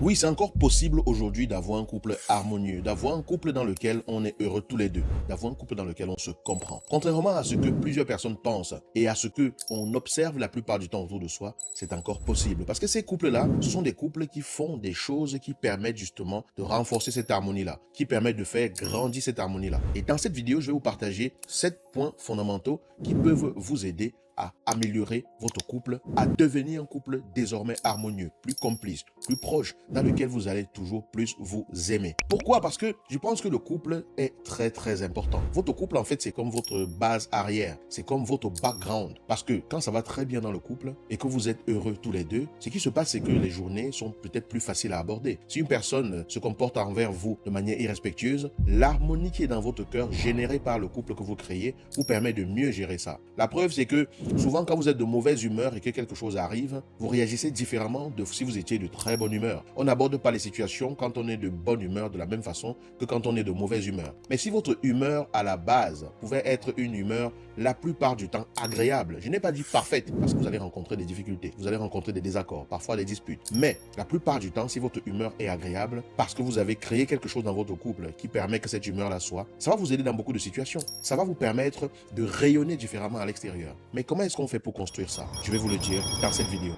Oui, c'est encore possible aujourd'hui d'avoir un couple harmonieux, d'avoir un couple dans lequel on est heureux tous les deux, d'avoir un couple dans lequel on se comprend. Contrairement à ce que plusieurs personnes pensent et à ce que on observe la plupart du temps autour de soi, c'est encore possible. Parce que ces couples-là, ce sont des couples qui font des choses qui permettent justement de renforcer cette harmonie-là, qui permettent de faire grandir cette harmonie-là. Et dans cette vidéo, je vais vous partager 7 points fondamentaux qui peuvent vous aider à améliorer votre couple, à devenir un couple désormais harmonieux, plus complice, plus proche, dans lequel vous allez toujours plus vous aimer. Pourquoi? Parce que je pense que le couple est très important. Votre couple, en fait, c'est comme votre base arrière, c'est comme votre background. Parce que quand ça va très bien dans le couple et que vous êtes heureux tous les deux, ce qui se passe, c'est que les journées sont peut-être plus faciles à aborder. Si une personne se comporte envers vous de manière irrespectueuse, l'harmonie qui est dans votre cœur, générée par le couple que vous créez, vous permet de mieux gérer ça. La preuve, c'est que souvent, quand vous êtes de mauvaise humeur et que quelque chose arrive, vous réagissez différemment de si vous étiez de très bonne humeur. On n'aborde pas les situations quand on est de bonne humeur de la même façon que quand on est de mauvaise humeur. Mais si votre humeur à la base pouvait être une humeur la plupart du temps agréable, je n'ai pas dit parfaite, parce que vous allez rencontrer des difficultés, vous allez rencontrer des désaccords, parfois des disputes. Mais la plupart du temps, si votre humeur est agréable, parce que vous avez créé quelque chose dans votre couple qui permet que cette humeur-là soit, ça va vous aider dans beaucoup de situations. Ça va vous permettre de rayonner différemment à l'extérieur. Mais comment est-ce qu'on fait pour construire ça? Je vais vous le dire dans cette vidéo.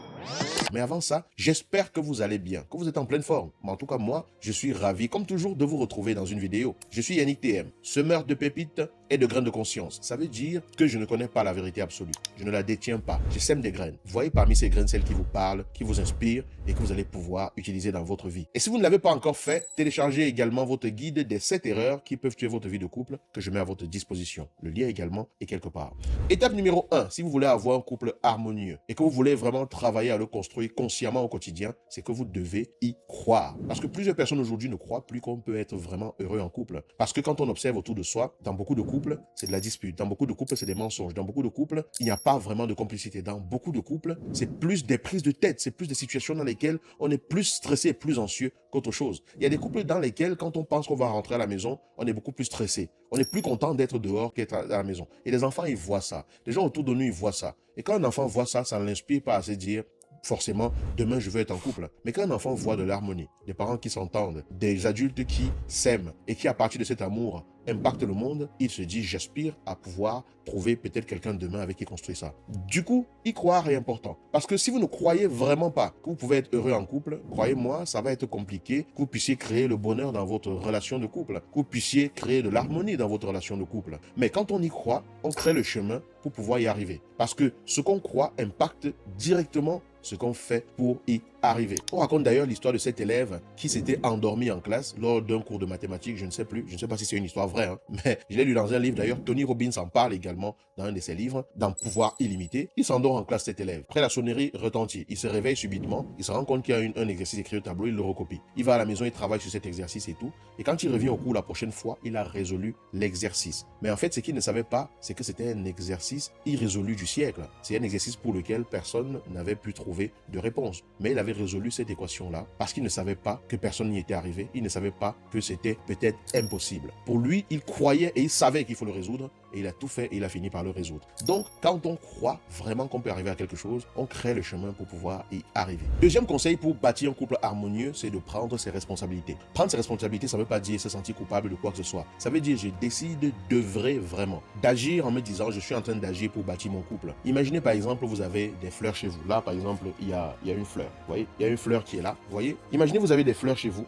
Mais avant ça, j'espère que vous allez bien, que vous êtes en pleine forme. Mais en tout cas, moi, je suis ravi, comme toujours, de vous retrouver dans une vidéo. Je suis Yannick TM, semeur de pépites et de graines de conscience. Ça veut dire que je ne connais pas la vérité absolue. Je ne la détiens pas. Je sème des graines. Voyez parmi ces graines celles qui vous parlent, qui vous inspirent et que vous allez pouvoir utiliser dans votre vie. Et si vous ne l'avez pas encore fait, téléchargez également votre guide des 7 erreurs qui peuvent tuer votre vie de couple que je mets à votre disposition. Le lien également est quelque part. Étape numéro 1, si vous voulez avoir un couple harmonieux et que vous voulez vraiment travailler à le construire consciemment au quotidien, c'est que vous devez y croire. Parce que plusieurs personnes aujourd'hui ne croient plus qu'on peut être vraiment heureux en couple. Parce que quand on observe autour de soi, dans beaucoup de couples, c'est de la dispute. Dans beaucoup de couples, c'est des mensonges. Dans beaucoup de couples, il n'y a pas vraiment de complicité. Dans beaucoup de couples, c'est plus des prises de tête. C'est plus des situations dans lesquelles on est plus stressé et plus anxieux qu'autre chose. Il y a des couples dans lesquels, quand on pense qu'on va rentrer à la maison, on est beaucoup plus stressé. On est plus content d'être dehors qu'être à la maison. Et les enfants, ils voient ça. Les gens autour de nous, ils voient ça. Et quand un enfant voit ça, ça ne l'inspire pas à se dire forcément, demain, je veux être en couple. Mais quand un enfant voit de l'harmonie, des parents qui s'entendent, des adultes qui s'aiment et qui, à partir de cet amour, impactent le monde, il se dit, j'aspire à pouvoir trouver peut-être quelqu'un demain avec qui construire ça. Du coup, y croire est important. Parce que si vous ne croyez vraiment pas que vous pouvez être heureux en couple, croyez-moi, ça va être compliqué que vous puissiez créer le bonheur dans votre relation de couple, que vous puissiez créer de l'harmonie dans votre relation de couple. Mais quand on y croit, on crée le chemin pour pouvoir y arriver. Parce que ce qu'on croit impacte directement ce qu'on fait pour y arriver. On raconte d'ailleurs l'histoire de cet élève qui s'était endormi en classe lors d'un cours de mathématiques, je ne sais plus, je ne sais pas si c'est une histoire vraie, mais je l'ai lu dans un livre d'ailleurs, Tony Robbins en parle également dans un de ses livres, dans Pouvoir illimité. Il s'endort en classe cet élève. Après la sonnerie retentit, il se réveille subitement, il se rend compte qu'il y a un exercice écrit au tableau, il le recopie. Il va à la maison, il travaille sur cet exercice et tout, et quand il revient au cours la prochaine fois, il a résolu l'exercice. Mais en fait, ce qu'il ne savait pas, c'est que c'était un exercice irrésolu du siècle. C'est un exercice pour lequel personne n'avait pu trouver de réponse. Mais il avait résolu cette équation-là parce qu'il ne savait pas que personne n'y était arrivé. Il ne savait pas que c'était peut-être impossible. Pour lui, il croyait et il savait qu'il faut le résoudre et il a tout fait et il a fini par le résoudre. Donc, quand on croit vraiment qu'on peut arriver à quelque chose, on crée le chemin pour pouvoir y arriver. Deuxième conseil pour bâtir un couple harmonieux, c'est de prendre ses responsabilités. Prendre ses responsabilités, ça ne veut pas dire se sentir coupable de quoi que ce soit. Ça veut dire je décide d'œuvrer vraiment, d'agir en me disant je suis en train d'agir pour bâtir mon couple. Imaginez par exemple, vous avez des fleurs chez vous. Là, par exemple, il y a une fleur. Vous voyez, il y a une fleur qui est là. Vous voyez, imaginez vous avez des fleurs chez vous.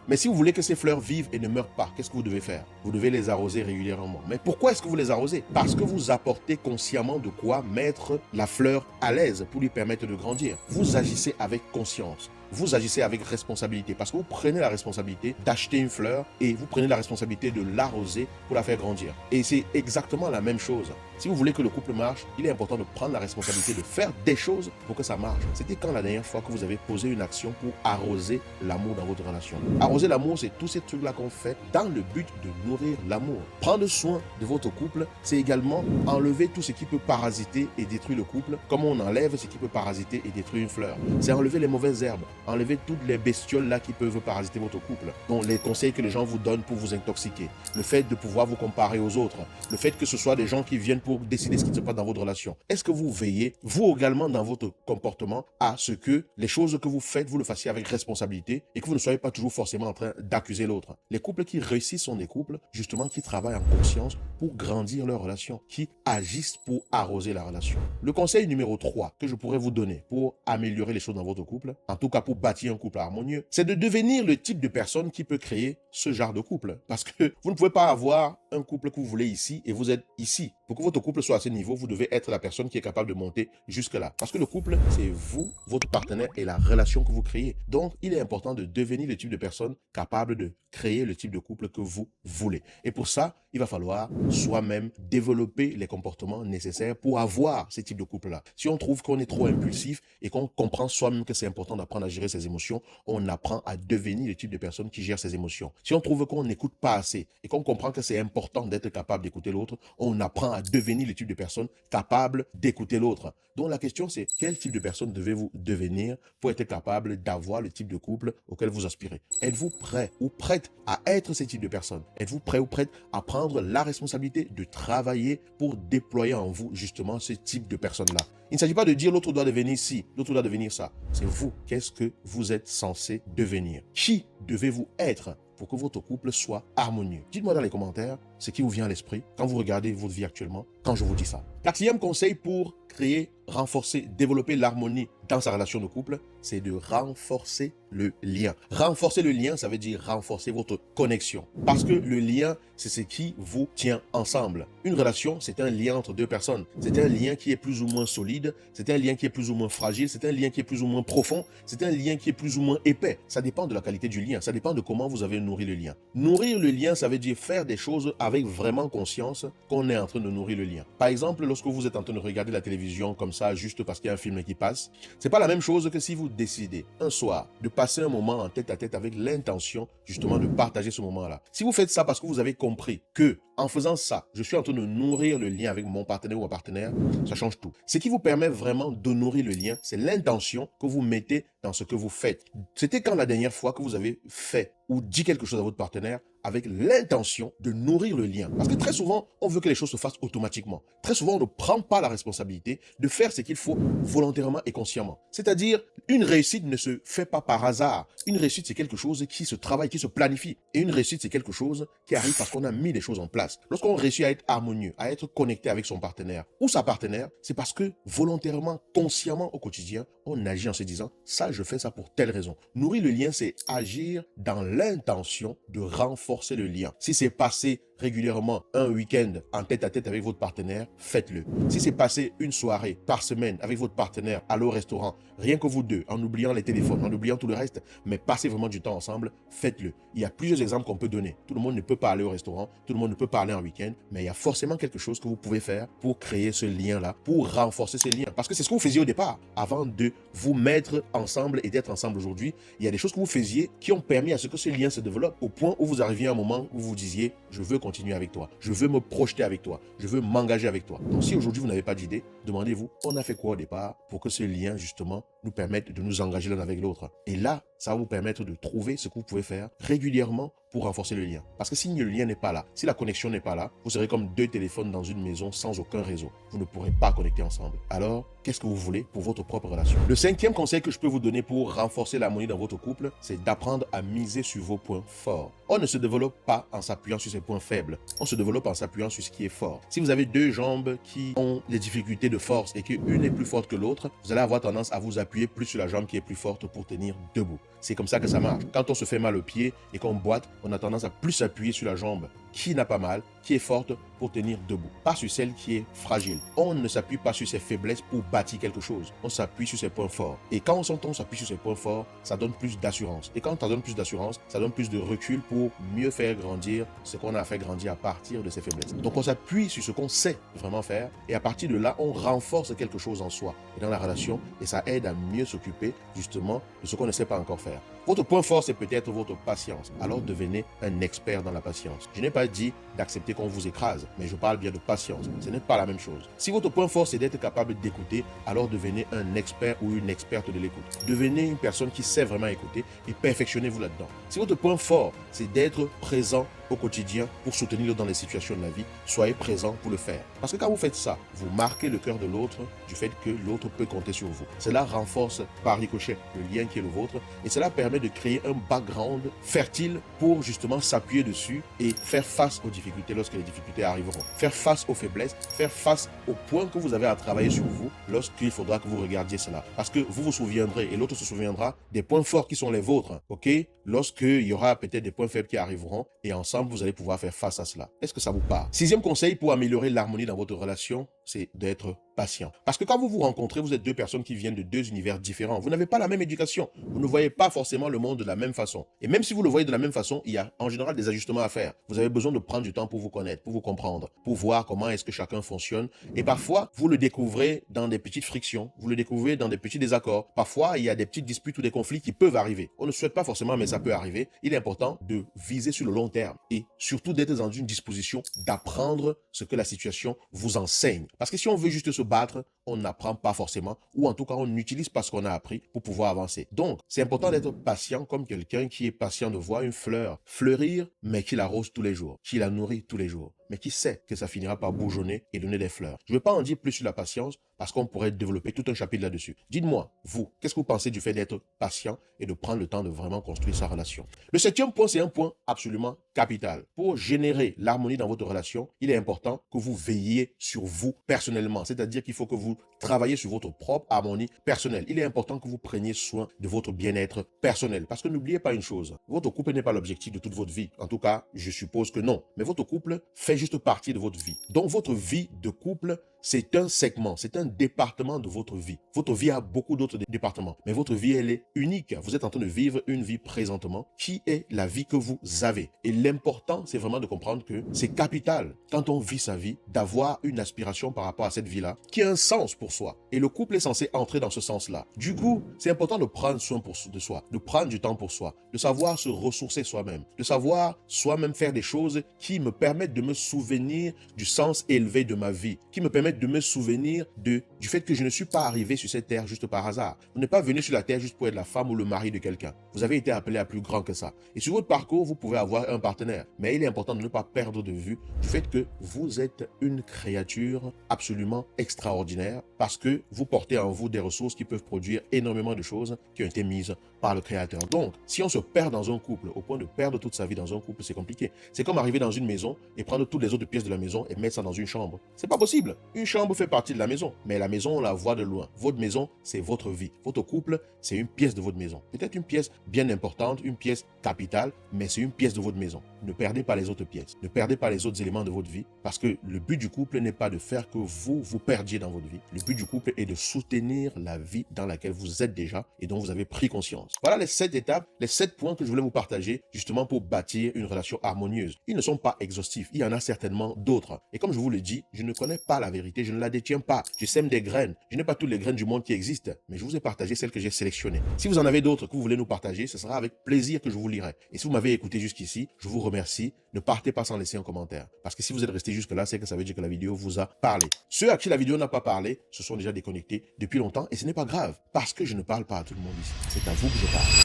Mais si vous voulez que ces fleurs vivent et ne meurent pas, qu'est-ce que vous devez faire? Vous devez les arroser régulièrement. Mais pourquoi est-ce que vous les arrosez? Parce que vous apportez consciemment de quoi mettre la fleur à l'aise pour lui permettre de grandir. Vous agissez avec conscience. Vous agissez avec responsabilité parce que vous prenez la responsabilité d'acheter une fleur et vous prenez la responsabilité de l'arroser pour la faire grandir. Et c'est exactement la même chose. Si vous voulez que le couple marche, il est important de prendre la responsabilité de faire des choses pour que ça marche. C'était quand la dernière fois que vous avez posé une action pour arroser l'amour dans votre relation? Arroser l'amour, c'est tous ces trucs-là qu'on fait dans le but de nourrir l'amour. Prendre soin de votre couple, c'est également enlever tout ce qui peut parasiter et détruire le couple, comme on enlève ce qui peut parasiter et détruire une fleur. C'est enlever les mauvaises herbes, enlever toutes les bestioles là qui peuvent parasiter votre couple. Donc les conseils que les gens vous donnent pour vous intoxiquer, le fait de pouvoir vous comparer aux autres, le fait que ce soit des gens qui viennent pour pour décider ce qui se passe dans votre relation? Est-ce que vous veillez, vous également, dans votre comportement, à ce que les choses que vous faites, vous le fassiez avec responsabilité et que vous ne soyez pas toujours forcément en train d'accuser l'autre? Les couples qui réussissent sont des couples, justement, qui travaillent en conscience pour grandir leur relation, qui agissent pour arroser la relation. Le conseil numéro 3 que je pourrais vous donner pour améliorer les choses dans votre couple, en tout cas pour bâtir un couple harmonieux, c'est de devenir le type de personne qui peut créer ce genre de couple. Parce que vous ne pouvez pas avoir un couple que vous voulez ici et vous êtes ici. Pour que votre couple soit à ce niveau, vous devez être la personne qui est capable de monter jusque-là. Parce que le couple, c'est vous, votre partenaire et la relation que vous créez. Donc, il est important de devenir le type de personne capable de créer le type de couple que vous voulez. Et pour ça, il va falloir soi-même développer les comportements nécessaires pour avoir ce type de couple-là. Si on trouve qu'on est trop impulsif et qu'on comprend soi-même que c'est important d'apprendre à gérer ses émotions, on apprend à devenir le type de personne qui gère ses émotions. Si on trouve qu'on n'écoute pas assez et qu'on comprend que c'est important d'être capable d'écouter l'autre, on apprend à devenir le type de personne capable d'écouter l'autre. Donc la question c'est, quel type de personne devez-vous devenir pour être capable d'avoir le type de couple auquel vous aspirez? Êtes-vous prêt ou prête à être ce type de personne? Êtes-vous prêt ou prête à prendre la responsabilité de travailler pour déployer en vous justement ce type de personne-là? Il ne s'agit pas de dire l'autre doit devenir ci, l'autre doit devenir ça. C'est vous. Qu'est-ce que vous êtes censé devenir? Qui devez-vous être pour que votre couple soit harmonieux? Dites-moi dans les commentaires ce qui vous vient à l'esprit quand vous regardez votre vie actuellement, quand je vous dis ça. Quatrième conseil pour créer, renforcer, développer l'harmonie dans sa relation de couple, c'est de renforcer le lien. Renforcer le lien, ça veut dire renforcer votre connexion. Parce que le lien, c'est ce qui vous tient ensemble. Une relation, c'est un lien entre deux personnes. C'est un lien qui est plus ou moins solide, c'est un lien qui est plus ou moins fragile, c'est un lien qui est plus ou moins profond, c'est un lien qui est plus ou moins épais. Ça dépend de la qualité du lien, ça dépend de comment vous avez nourri le lien. Nourrir le lien, ça veut dire faire des choses avec vraiment conscience qu'on est en train de nourrir le lien. Par exemple, lorsque vous êtes en train de regarder la télévision comme ça, juste parce qu'il y a un film qui passe, c'est pas la même chose que si vous décidez un soir de passer un moment en tête à tête avec l'intention justement de partager ce moment-là. Si vous faites ça parce que vous avez compris que en faisant ça, je suis en train de nourrir le lien avec mon partenaire ou ma partenaire, ça change tout. Ce qui vous permet vraiment de nourrir le lien, c'est l'intention que vous mettez dans ce que vous faites. C'était quand la dernière fois que vous avez fait ou dit quelque chose à votre partenaire avec l'intention de nourrir le lien. Parce que très souvent, on veut que les choses se fassent automatiquement. Très souvent, on ne prend pas la responsabilité de faire ce qu'il faut volontairement et consciemment. C'est-à-dire, une réussite ne se fait pas par hasard. Une réussite, c'est quelque chose qui se travaille, qui se planifie. Et une réussite, c'est quelque chose qui arrive parce qu'on a mis des choses en place. Lorsqu'on réussit à être harmonieux, à être connecté avec son partenaire ou sa partenaire, c'est parce que volontairement, consciemment au quotidien, on agit en se disant, ça, je fais ça pour telle raison. Nourrir le lien, c'est agir dans l'intention de renforcer le lien. Si c'est passé régulièrement un week-end en tête à tête avec votre partenaire, faites-le. Si c'est passer une soirée par semaine avec votre partenaire, aller au restaurant, rien que vous deux, en oubliant les téléphones, en oubliant tout le reste, mais passez vraiment du temps ensemble, faites-le. Il y a plusieurs exemples qu'on peut donner. Tout le monde ne peut pas aller au restaurant, tout le monde ne peut pas aller en week-end, mais il y a forcément quelque chose que vous pouvez faire pour créer ce lien-là, pour renforcer ce lien. Parce que c'est ce que vous faisiez au départ, avant de vous mettre ensemble et d'être ensemble aujourd'hui. Il y a des choses que vous faisiez qui ont permis à ce que ce lien se développe au point où vous arriviez à un moment où vous disiez, je veux continuer avec toi, je veux me projeter avec toi, je veux m'engager avec toi. Donc si aujourd'hui vous n'avez pas d'idée, demandez-vous, on a fait quoi au départ pour que ce lien justement nous permette de nous engager l'un avec l'autre. Et là, ça va vous permettre de trouver ce que vous pouvez faire régulièrement pour renforcer le lien. Parce que si le lien n'est pas là, si la connexion n'est pas là, vous serez comme deux téléphones dans une maison sans aucun réseau. Vous ne pourrez pas connecter ensemble. Alors, qu'est-ce que vous voulez pour votre propre relation? Le cinquième conseil que je peux vous donner pour renforcer l'harmonie dans votre couple, c'est d'apprendre à miser sur vos points forts. On ne se développe pas en s'appuyant sur ses points faibles. On se développe en s'appuyant sur ce qui est fort. Si vous avez deux jambes qui ont des difficultés de force et qu'une est plus forte que l'autre, vous allez avoir tendance à vous appuyer plus sur la jambe qui est plus forte pour tenir debout. C'est comme ça que ça marche. Quand on se fait mal au pied et qu'on boite, on a tendance à plus s'appuyer sur la jambe qui n'a pas mal, qui est forte pour tenir debout, pas sur celle qui est fragile. On ne s'appuie pas sur ses faiblesses pour bâtir quelque chose. On s'appuie sur ses points forts. Et quand on s'appuie sur ses points forts, ça donne plus d'assurance. Et quand ça donne plus d'assurance, ça donne plus de recul pour mieux faire grandir ce qu'on a fait grandir à partir de ses faiblesses. Donc on s'appuie sur ce qu'on sait vraiment faire et à partir de là, on renforce quelque chose en soi et dans la relation et ça aide à mieux s'occuper justement de ce qu'on ne sait pas encore faire. Votre point fort, c'est peut-être votre patience. Alors devenez un expert dans la patience. Je n'ai pas dit d'accepter qu'on vous écrase, mais je parle bien de patience. Ce n'est pas la même chose. Si votre point fort, c'est d'être capable d'écouter, alors devenez un expert ou une experte de l'écoute. Devenez une personne qui sait vraiment écouter et perfectionnez-vous là-dedans. Si votre point fort, c'est d'être présent au quotidien pour soutenir dans les situations de la vie, soyez présent pour le faire. Parce que quand vous faites ça, vous marquez le cœur de l'autre du fait que l'autre peut compter sur vous. Cela renforce par ricochet le lien qui est le vôtre et cela permet de créer un background fertile pour justement s'appuyer dessus et faire face aux difficultés lorsque les difficultés arriveront. Faire face aux faiblesses, faire face aux points que vous avez à travailler sur vous lorsqu'il faudra que vous regardiez cela. Parce que vous vous souviendrez et l'autre se souviendra des points forts qui sont les vôtres, ok? Lorsqu'il y aura peut-être des points faibles qui arriveront et ensemble, vous allez pouvoir faire face à cela. Est-ce que ça vous parle? Sixième conseil pour améliorer l'harmonie dans votre relation, c'est d'être patient. Parce que quand vous vous rencontrez, vous êtes deux personnes qui viennent de deux univers différents. Vous n'avez pas la même éducation. Vous ne voyez pas forcément le monde de la même façon. Et même si vous le voyez de la même façon, il y a en général des ajustements à faire. Vous avez besoin de prendre du temps pour vous connaître, pour vous comprendre, pour voir comment est-ce que chacun fonctionne. Et parfois, vous le découvrez dans des petites frictions. Vous le découvrez dans des petits désaccords. Parfois, il y a des petites disputes ou des conflits qui peuvent arriver. On ne souhaite pas forcément, mais ça peut arriver. Il est important de viser sur le long terme et surtout d'être dans une disposition d'apprendre ce que la situation vous enseigne. Parce que si on veut juste se battre, on n'apprend pas forcément, ou en tout cas, on n'utilise pas ce qu'on a appris pour pouvoir avancer. Donc, c'est important d'être patient comme quelqu'un qui est patient de voir une fleur fleurir, mais qui l'arrose tous les jours, qui la nourrit tous les jours, mais qui sait que ça finira par bourgeonner et donner des fleurs. Je ne vais pas en dire plus sur la patience, parce qu'on pourrait développer tout un chapitre là-dessus. Dites-moi, vous, qu'est-ce que vous pensez du fait d'être patient et de prendre le temps de vraiment construire sa relation? Le septième point, c'est un point absolument capital. Pour générer l'harmonie dans votre relation, il est important que vous veilliez sur vous personnellement. C'est-à-dire qu'il faut que vous travaillez sur votre propre harmonie personnelle. Il est important que vous preniez soin de votre bien-être personnel. Parce que n'oubliez pas une chose, votre couple n'est pas l'objectif de toute votre vie. En tout cas, je suppose que non. Mais votre couple fait juste partie de votre vie. Donc votre vie de couple, c'est un segment, c'est un département de votre vie. Votre vie a beaucoup d'autres départements, mais votre vie, elle est unique. Vous êtes en train de vivre une vie présentement qui est la vie que vous avez. Et l'important, c'est vraiment de comprendre que c'est capital, quand on vit sa vie, d'avoir une aspiration par rapport à cette vie-là, qui a un sens pour soi. Et le couple est censé entrer dans ce sens-là. Du coup, c'est important de prendre soin de soi, de prendre du temps pour soi, de savoir se ressourcer soi-même, de savoir soi-même faire des choses qui me permettent de me souvenir du sens élevé de ma vie, qui me permettent de me souvenir du fait que je ne suis pas arrivé sur cette terre juste par hasard. Vous n'êtes pas venu sur la terre juste pour être la femme ou le mari de quelqu'un. Vous avez été appelé à plus grand que ça. Et sur votre parcours, vous pouvez avoir un partenaire. Mais il est important de ne pas perdre de vue du fait que vous êtes une créature absolument extraordinaire parce que vous portez en vous des ressources qui peuvent produire énormément de choses qui ont été mises par le Créateur. Donc, si on se perd dans un couple, au point de perdre toute sa vie dans un couple, c'est compliqué. C'est comme arriver dans une maison et prendre toutes les autres pièces de la maison et mettre ça dans une chambre. C'est pas possible. Une chambre fait partie de la maison, mais la maison, on la voit de loin. Votre maison, c'est votre vie. Votre couple, c'est une pièce de votre maison. Peut-être une pièce bien importante, une pièce capitale, mais c'est une pièce de votre maison. Ne perdez pas les autres pièces. Ne perdez pas les autres éléments de votre vie, parce que le but du couple n'est pas de faire que vous perdiez dans votre vie. Le but du couple est de soutenir la vie dans laquelle vous êtes déjà et dont vous avez pris conscience. Voilà les 7 étapes, les 7 points que je voulais vous partager justement pour bâtir une relation harmonieuse. Ils ne sont pas exhaustifs, il y en a certainement d'autres. Et comme je vous le dis, je ne connais pas la vérité, je ne la détiens pas. Je sème des graines. Je n'ai pas toutes les graines du monde qui existent, mais je vous ai partagé celles que j'ai sélectionnées. Si vous en avez d'autres que vous voulez nous partager, ce sera avec plaisir que je vous lirai. Et si vous m'avez écouté jusqu'ici, je vous remercie. Ne partez pas sans laisser un commentaire. Parce que si vous êtes resté jusque-là, c'est que ça veut dire que la vidéo vous a parlé. Ceux à qui la vidéo n'a pas parlé, se sont déjà déconnectés depuis longtemps et ce n'est pas grave. Parce que je ne parle pas à tout le monde ici. C'est à vous que je parle.